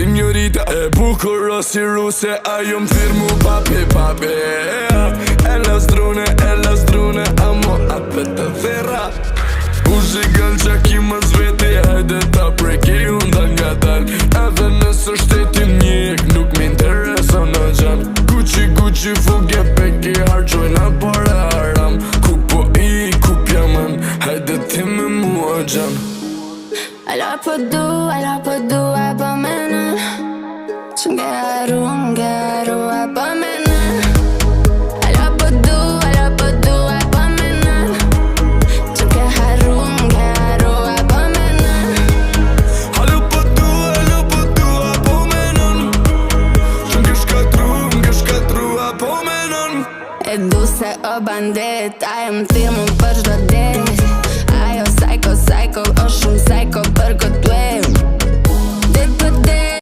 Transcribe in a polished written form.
Signorita e bukur o si ruse, ajo m'thirë mu papi papi. Ella zdrune, amo apet të thera. U shikën qa ki më zveti, hajde ta preki unë dal nga dal. Edhe nësë shtetin njek, nuk m'intereson në gjan. Gucci, fugje peki, harqojna para haram. Ku po I, ku pjaman, hajde ti me mua gjan. Alla po du, e po menen që ngeru, e po menen. Alla po du, e po menen që ngeru, e po menen. Alla po du, e po menen që nge shkatru, e po menen. E du se o bandit, a e më thirë më për çdo